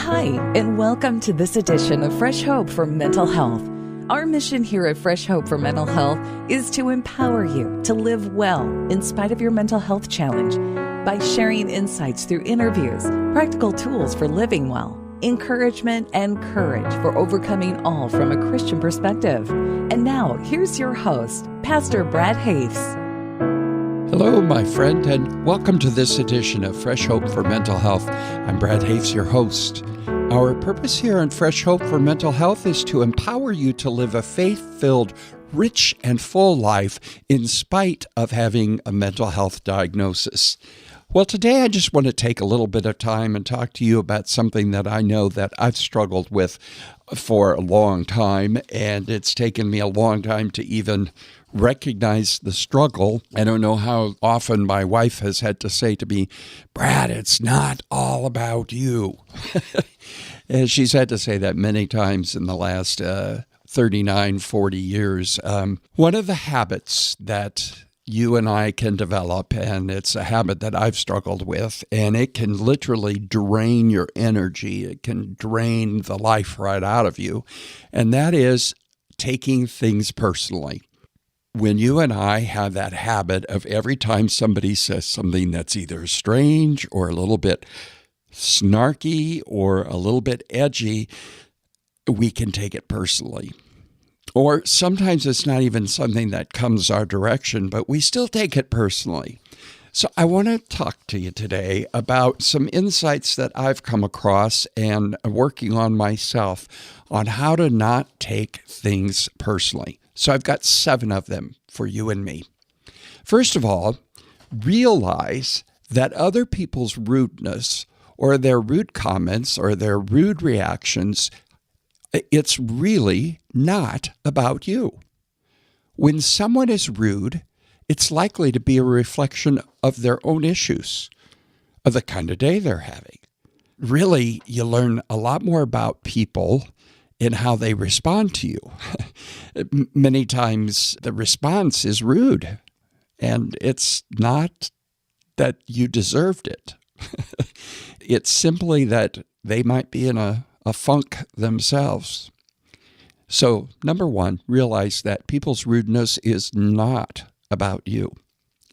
Hi, and welcome to this edition of Fresh Hope for Mental Health. Our mission here at Fresh Hope for Mental Health is to empower you to live well in spite of your mental health challenge by sharing insights through interviews, practical tools for living well, encouragement, and courage for overcoming all from a Christian perspective. And now, here's your host, Pastor Brad Hoefs. Hello, my friend, and welcome to this edition of Fresh Hope for Mental Health. I'm Brad Hoefs, your host. Our purpose here on Fresh Hope for Mental Health is to empower you to live a faith-filled, rich, and full life in spite of having a mental health diagnosis. Well, today I just want to take a little bit of time and talk to you about something that I know that I've struggled with for a long time, and it's taken me a long time to even recognize the struggle. I don't know how often my wife has had to say to me, Brad, it's not all about you. And she's had to say that many times in the last 39, 40 years. One of the habits that you and I can develop, and it's a habit that I've struggled with, and it can literally drain your energy. It can drain the life right out of you, and that is taking things personally. When you and I have that habit of every time somebody says something that's either strange or a little bit snarky or a little bit edgy, we can take it personally. Or sometimes it's not even something that comes our direction, but we still take it personally. So I want to talk to you today about some insights that I've come across and working on myself on how to not take things personally. So I've got 7 of them for you and me. First of all, realize that other people's rudeness or their rude comments or their rude reactions, it's really not about you. When someone is rude, it's likely to be a reflection of their own issues, of the kind of day they're having. Really, you learn a lot more about people in how they respond to you. Many times the response is rude, and it's not that you deserved it. It's simply that they might be in a funk themselves. So, number 1, realize that people's rudeness is not about you.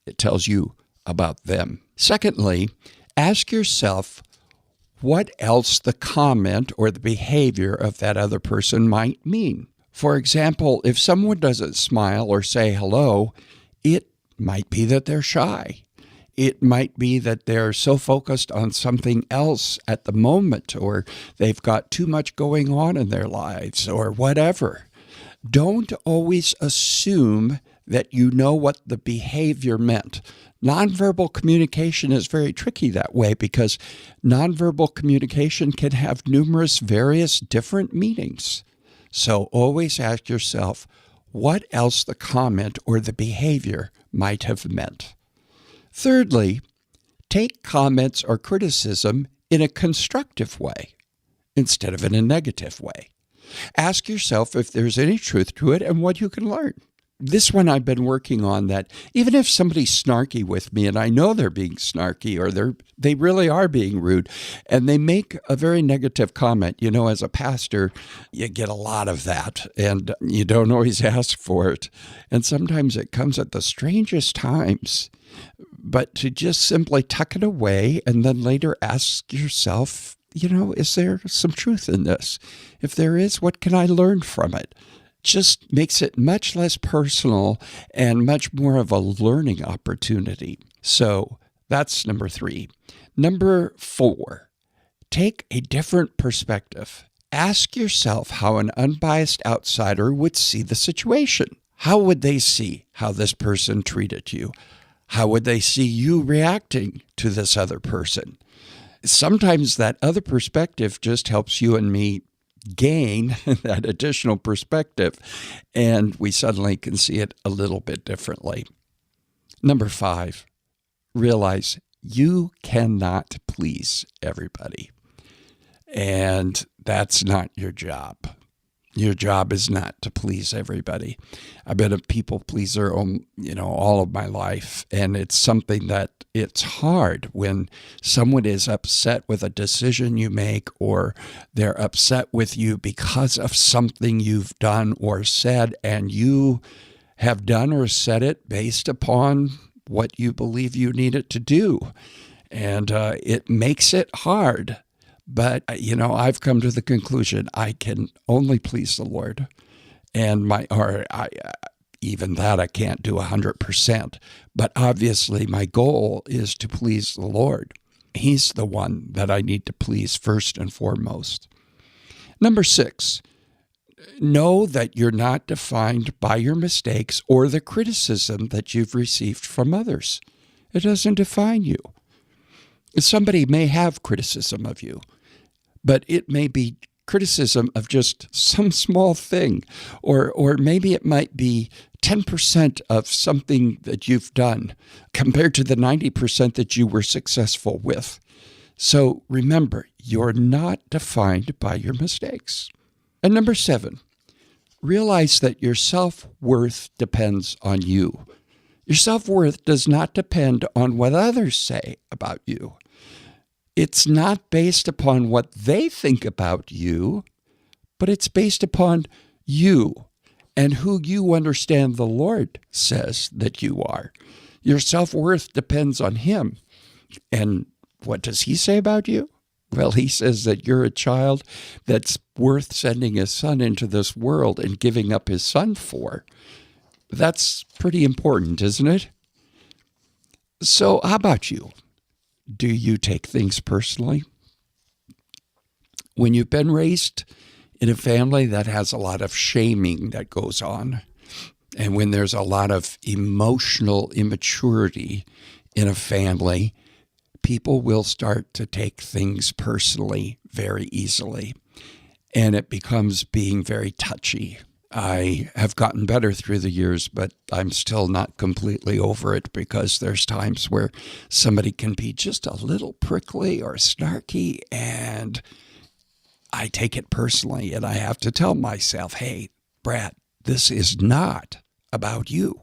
It tells you about them. Secondly, ask yourself what else the comment or the behavior of that other person might mean. For example, if someone doesn't smile or say hello, it might be that they're shy. It might be that they're so focused on something else at the moment, or they've got too much going on in their lives, or whatever. Don't always assume that you know what the behavior meant. Nonverbal communication is very tricky that way because nonverbal communication can have numerous various different meanings. So always ask yourself what else the comment or the behavior might have meant. Thirdly, take comments or criticism in a constructive way instead of in a negative way. Ask yourself if there's any truth to it and what you can learn. This one I've been working on, that even if somebody's snarky with me and I know they're being snarky or they really are being rude and they make a very negative comment, as a pastor, you get a lot of that and you don't always ask for it. And sometimes it comes at the strangest times. But to just simply tuck it away and then later ask yourself, is there some truth in this? If there is, what can I learn from it? Just makes it much less personal and much more of a learning opportunity. So that's number 3. Number 4, take a different perspective. Ask yourself how an unbiased outsider would see the situation. How would they see how this person treated you? How would they see you reacting to this other person? Sometimes that other perspective just helps you and me gain that additional perspective, and we suddenly can see it a little bit differently. Number 5, realize you cannot please everybody, and that's not your job. Your job is not to please everybody. I've been a people pleaser, all of my life, and it's something that it's hard when someone is upset with a decision you make, or they're upset with you because of something you've done or said, and you have done or said it based upon what you believe you need it to do. And it makes it hard. But, I've come to the conclusion I can only please the Lord. And even that I can't do 100%. But obviously my goal is to please the Lord. He's the one that I need to please first and foremost. Number 6, know that you're not defined by your mistakes or the criticism that you've received from others. It doesn't define you. Somebody may have criticism of you, but it may be criticism of just some small thing, or maybe it might be 10% of something that you've done compared to the 90% that you were successful with. So remember, you're not defined by your mistakes. And number 7, realize that your self-worth depends on you. Your self-worth does not depend on what others say about you. It's not based upon what they think about you, but it's based upon you and who you understand the Lord says that you are. Your self-worth depends on Him. And what does He say about you? Well, He says that you're a child that's worth sending His Son into this world and giving up His Son for. That's pretty important, isn't it? So how about you? Do you take things personally? When you've been raised in a family that has a lot of shaming that goes on, and when there's a lot of emotional immaturity in a family, people will start to take things personally very easily, and it becomes being very touchy. I have gotten better through the years, but I'm still not completely over it, because there's times where somebody can be just a little prickly or snarky, and I take it personally, and I have to tell myself, hey, Brad, this is not about you.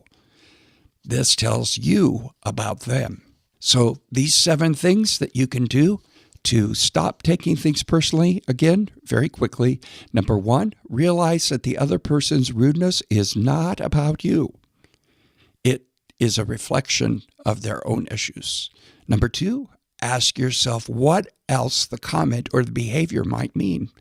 This tells you about them. So these 7 things that you can do to stop taking things personally, again, very quickly. Number 1, realize that the other person's rudeness is not about you. It is a reflection of their own issues. Number 2, ask yourself what else the comment or the behavior might mean.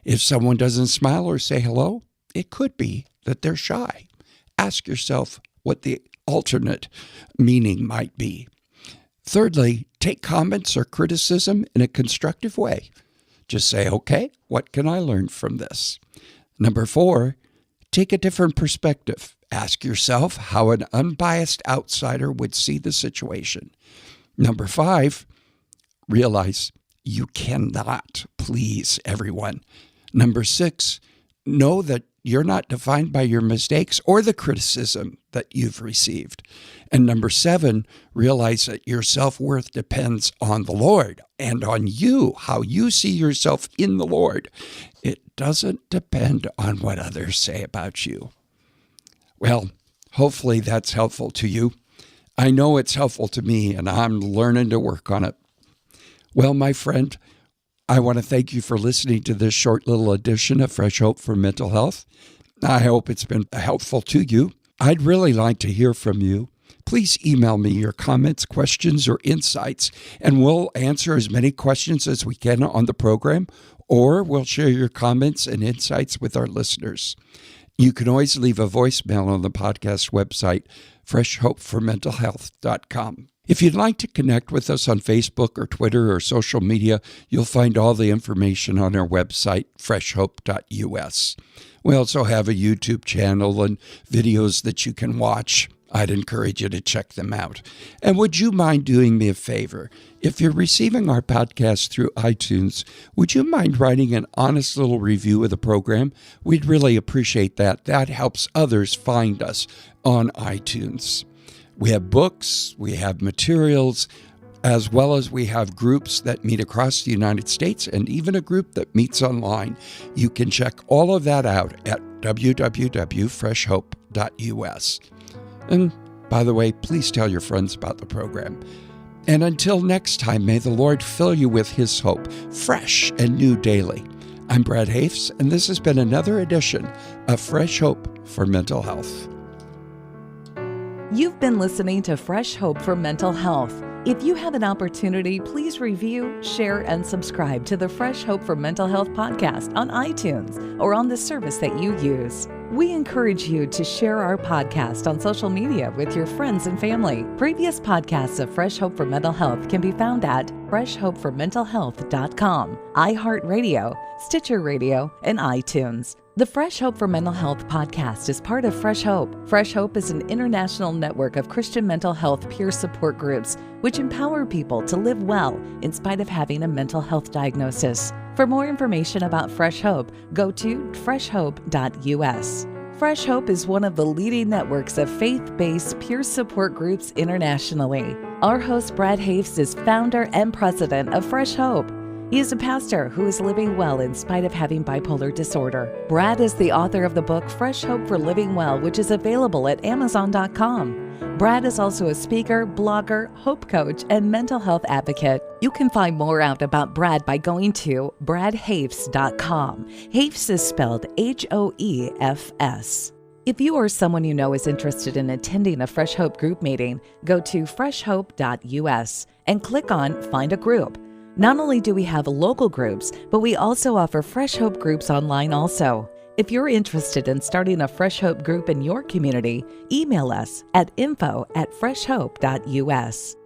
If someone doesn't smile or say hello, it could be that they're shy. Ask yourself what the alternate meaning might be. Thirdly, take comments or criticism in a constructive way. Just say, okay, what can I learn from this? Number 4, take a different perspective. Ask yourself how an unbiased outsider would see the situation. Number 5, realize you cannot please everyone. Number 6, know that you're not defined by your mistakes or the criticism that you've received. And number 7, realize that your self-worth depends on the Lord and on you, how you see yourself in the Lord. It doesn't depend on what others say about you. Well, hopefully that's helpful to you. I know it's helpful to me, and I'm learning to work on it. Well, my friend, I want to thank you for listening to this short little edition of Fresh Hope for Mental Health. I hope it's been helpful to you. I'd really like to hear from you. Please email me your comments, questions, or insights, and we'll answer as many questions as we can on the program, or we'll share your comments and insights with our listeners. You can always leave a voicemail on the podcast website, freshhopeformentalhealth.com. If you'd like to connect with us on Facebook or Twitter or social media, you'll find all the information on our website, freshhope.us. We also have a YouTube channel and videos that you can watch. I'd encourage you to check them out. And would you mind doing me a favor? If you're receiving our podcast through iTunes, would you mind writing an honest little review of the program? We'd really appreciate that. That helps others find us on iTunes. We have books, we have materials, as well as we have groups that meet across the United States and even a group that meets online. You can check all of that out at www.freshhope.us. And by the way, please tell your friends about the program. And until next time, may the Lord fill you with His hope, fresh and new daily. I'm Brad Hoefs, and this has been another edition of Fresh Hope for Mental Health. You've been listening to Fresh Hope for Mental Health. If you have an opportunity, please review, share, and subscribe to the Fresh Hope for Mental Health podcast on iTunes or on the service that you use. We encourage you to share our podcast on social media with your friends and family. Previous podcasts of Fresh Hope for Mental Health can be found at freshhopeformentalhealth.com, iHeartRadio, Stitcher Radio, and iTunes. The Fresh Hope for Mental Health podcast is part of Fresh Hope. Fresh Hope is an international network of Christian mental health peer support groups which empower people to live well in spite of having a mental health diagnosis. For more information about Fresh Hope, go to freshhope.us. Fresh Hope is one of the leading networks of faith-based peer support groups internationally. Our host, Brad Hoefs, is founder and president of Fresh Hope. He is a pastor who is living well in spite of having bipolar disorder. Brad is the author of the book Fresh Hope for Living Well, which is available at Amazon.com. Brad is also a speaker, blogger, hope coach, and mental health advocate. You can find more out about Brad by going to bradhoefs.com. Hoefs is spelled Hoefs. If you or someone you know is interested in attending a Fresh Hope group meeting, go to freshhope.us and click on Find a Group. Not only do we have local groups, but we also offer Fresh Hope groups online also. If you're interested in starting a Fresh Hope group in your community, email us at info@freshhope.us.